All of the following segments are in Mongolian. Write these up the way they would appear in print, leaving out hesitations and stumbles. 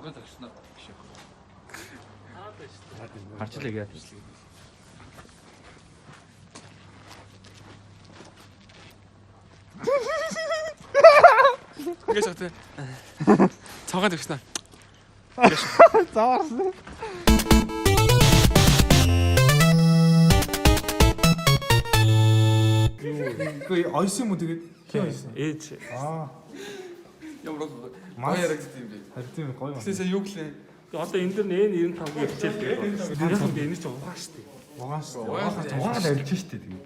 저게 더 신나 봐. Харж л игээ. Ингээд шатаа. Цаагаад өгснө. Заарсан. 그 어이스 뭐 되게 키워 있어. Ээж. Ямар Мас. ярагдсан юм бэ? Харин гоё байна. Тэсээ юу гэлээ? Одоо энэ дэр N95-ыг хичээлдэг. Яг энэ ч угаа штэ. Угаан шүү. Угаан Угаан арилж штэ тэгээ.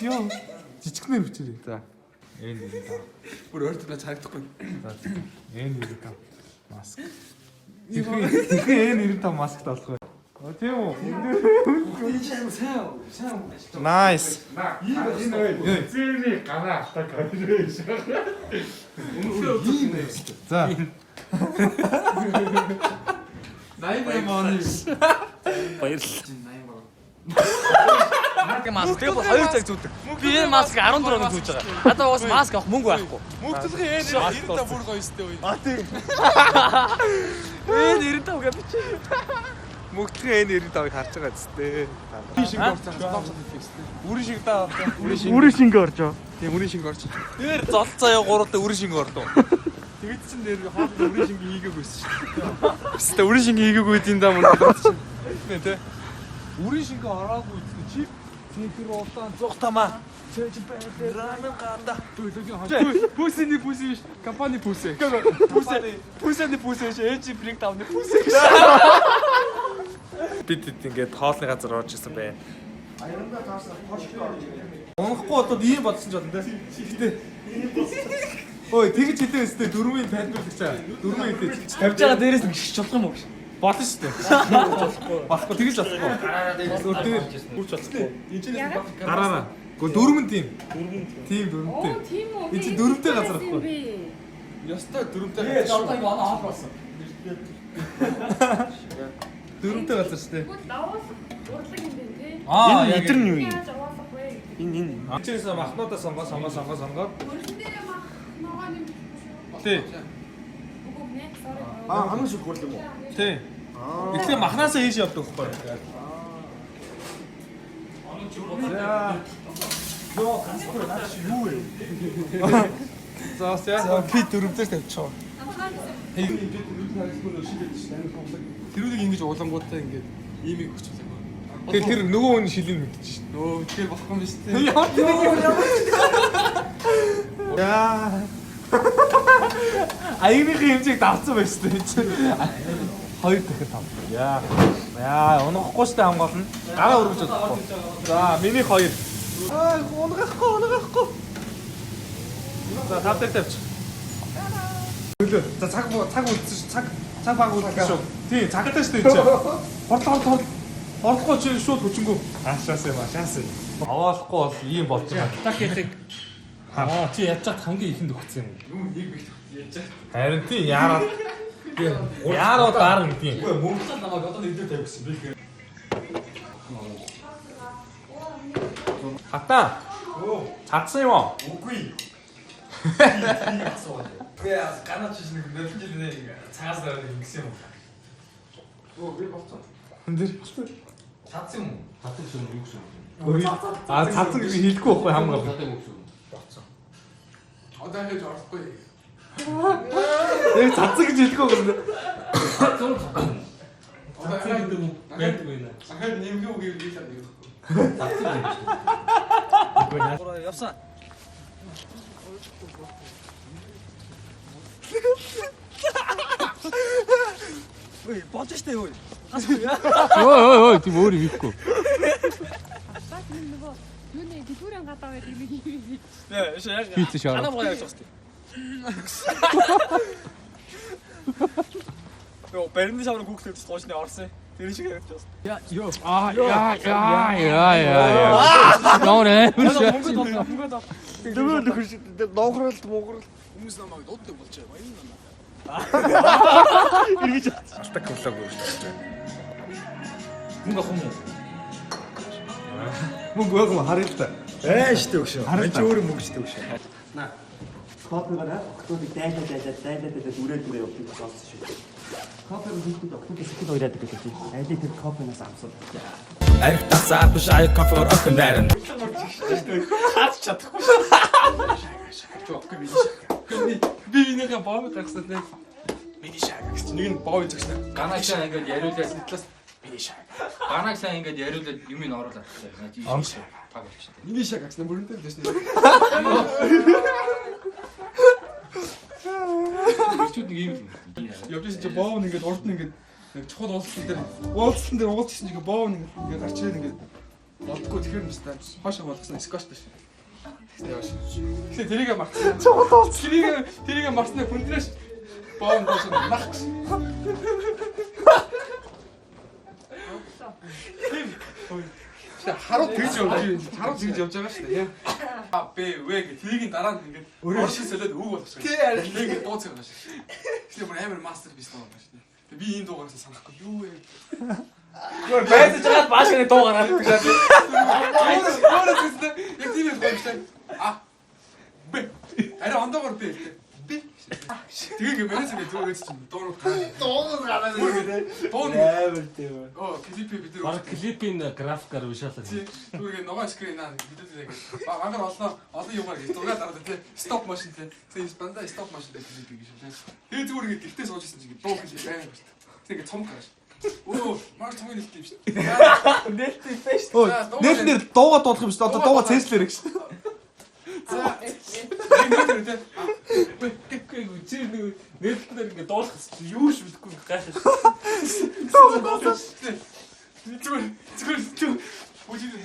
Йоо. Жижигнэр бичээрэй. За. Эн нэг та. Бүр өөртөө на харагдахгүй. Эн нэг та. Маск. Ихээ эн 95 маск таалах. Тийм үү? Nice. Энэ зэний ганаа автаа кадрээ шээ. За. 88 оны. Баярлалаа. Маск тэгээ бүр 2 цаг зүүдэг. Би энэ маск 14 өнөө зүүж байгаа. Надад уус маск авах мөнгө байхгүй. Мөнгөлгөө энэ бүр гоё өстэй үе. А тийм. Энэ 95 гэж бичээ. Мөгтгөө эн 95-ыг харж байгаа зү. Үрийн шиг орцсон. Үрийн шиг даа. Үрийн шингээ оржоо. Тийм үрийн шиг орч. Тэр зол заяа 3 та үрийн шингээ ордоо. Тэгэд чин нэр хоол үрийн шиг хийгээгүйсэн шүү дээ. Өстө үрийн шиг хийгээгүй тийм даа мөн бодсон. Тэ. Үрийн шиг ороогүй чи тэр улаан Зугтамаа. чэж бэлээ. Рамен гада. Пүсэний пүсэ биш. Компани пүсэ. Пүсэний пүсэ биш. Ээж бринг тавны пүсэ. Бид ингээд хоолны газар орж исэн бай. Унахгүй одоо ийм бодсон ч болно те. Ой, тэгж хэлээ өстэй 4-ийн тайлбарлагч аа. 4-ийн хэлээ. Тавьж байгаа дээрээс нь гიშж болох юм уу гэж. Болно шүү дээ. Болохгүй тэгж болохгүй. Тэгээд бүрч болохгүй. Гараараа. Гэхдээ 4 тийм. Тийм 4-тэй. Тийм үү. Энэ чи 4-тэй газар байхгүй. Ястай дөрөвтэй. Одоо юу анаа авах болсон. 4-тэй газар шүү дээ. Даваас урлаг юм бэ тий. Аа, Энэ литр нь юу юм? Яаж аваасах вэ? Энэ. Ачээс махнуудаа сонгоо. Өрсөн дээр мах ногоо юм. Тий. Бүгд нэ. Sorry. Хамгийн шүх хурл юм уу? Тий. Эхлээ махнаасаа хийж явдаг байхгүй. Йоо, ганцхан наач юу вэ? За, би 4-ээр тавьчихсан. Тэрүүдийг ингэж уулангуудаа ингэж иймийг өгч үзээ. Тэгэхээр тэр нөгөө хүн шилийг мэдчихэж шин. Өө тэгэхээр болохгүй юм биш үү? Яа. Аягийн хэмжээг давцсан байж тээ чи. 2 дахин тав. Яа, унахгүй штэ хамгаална. Гараа өргөж чадахгүй. За, миний 2. Аа, унгахгүй. За, 5 дахь тавьчих. За, цаг үлдсэн цаг баг үлдсэн шүү. Тий, цагтай штэ энэ чи. Хорлоо. Орлохгүй чи шууд хүчингүү. Аашаас юм аашаас. Аваалахгүй бол ийм болж байгаа. Так яхийг. Аа чи ячаад хамгийн ихэнд өгсөн юм. Юу нэг бих яаж. Харин тий яараад. Яаруу дараа гэдэг юм. Мөнгөд намайг одоо нэг дээр тавьчихсан би тэгэхээр. Хатаа. Цацсан юм уу? Үгүй. Гээ ганаач шиг нэг нөлжил нэ цагаас дараа ингэсэн юм. Өө би болцсон. Хөндөр. Цац юм уу? Татдаг юм юу гэсэн. Аа цацсан гэж хэлэхгүй байхгүй хамгаа. Татдаг юм гэсэн. Одоо хийж орохгүй. Тэг цацсан гэж хэлэхгүй гэнэ. Зур татдаг. Одоо гэдэг юм байдаг байна. ахад нэмгээ үгүй би тань юм. Явсан. Ой, бодож штэ юу. Ой, тийм өөр юм ихгүй. Бат нөгөө юу нэ дигүүрэн гадаа байдаг нэг юм. Нэ, яг. Пицца шаа. Анаа байгаа яаж штэ. Йоо, бэрний шавны хүүхдээ гоочны орсон. Тэр шиг харагдаж байна. Яа. Норэ. Мөнгөд Дөрөв нөхөр доохролт мууграл. Хүмүүс намайг дууддаг болж байгаа юм байна. Иргэж так болоогүй шүү дээ. мөнгө авах юм уу? Мөнгө өгөх юм харъя л та. Штэ өгшөө. Энд чи өөрөө мөнгөчтэй өгшөө. Спортныгаар октодыг дайлаад үрээд явдаг болсон шүү. Арх тасаа биш ай комфорт охин дайрна. Би энийгээ боомд гаргасан тийм. Миний шаг гэж нэг нь боомд зогсноо. Ганаг сайн ингээд яриулаад талаас миний шаг. Ганаг сайн ингээд яриулаад юм ин оруулаад байна. Орш. Паг болчихсон. Миний шаг гэсэн бүрэнтэй л дэсний. Чүүд нэг юм. Явж чи боомд ингээд урд нь ингээд нэг чухал уулзсан дээр уулзчихсан чинь боомд ингээд гарч ирээд ингээд болдгоо тэгэхээр юмстай хоошоо болгосон скоч тааш. Тэгээ тэрийгэ марцсан. Тэрийгэ марцснаа хүндрээш боомд доош нах. Харуу тэгж явж байгаа шүү дээ. А Б В гэх тэрийг дараа нь ингээд өөрөөр солиод үг болгочих. Тийм ингээд дууцгаа байгаа шүү. Тэгээ бүр амар мастер биш дуу байгаа шүү. Тэгээ би энэ дуугаараас санахгүй юу вэ? Гөр байж жаад баашны дуу гараад гэж. Өөрөө зүгтээ яг тийм юм байна. А Б арай ондоогоор Б. Тэгээ бэнэс ингэ зүгээс чинь дуурах гараад. Дуу амар тийм. оо клип бид Баг клипийн графикаар уушаалаа. Түүгээ ногоо скрин аа бидэдэг. Багаар олон юмар гэж дугаар дараад тий. Стоп машин тий. Тэгээ банда стоп машин дээр клип гэж шээ. Тэгээ зүгээр ингэ гэртээ сууж ирсэн чинь дуу клип байна гэж. Тэгээ цом гараш. Өө маар цомын хэлт юм шүү. Нээлттэй фэш. Нээлтээр дууга дуудах юм шүү. Одоо дууга цэнслэр гэж. За энэ тий. Гэхгүй чи нэг нээлтээр ингэ дуулах юу ш мэдэхгүй гайхаж. Зүгээр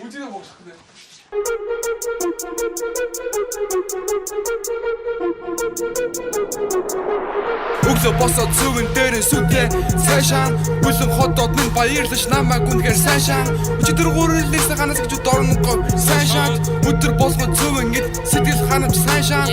мужид богсох тий. Өглөө босоод зүгэн дээр сүтээ сайшаан бүлэн хотод минь баярлаж намайг үнэхээр сайшаан өчигдөр гурилээс ганаас гэж дорнонгоо сайшаан өдөр босгоо зүгэн гэд сэтгэл ханамж сайшаан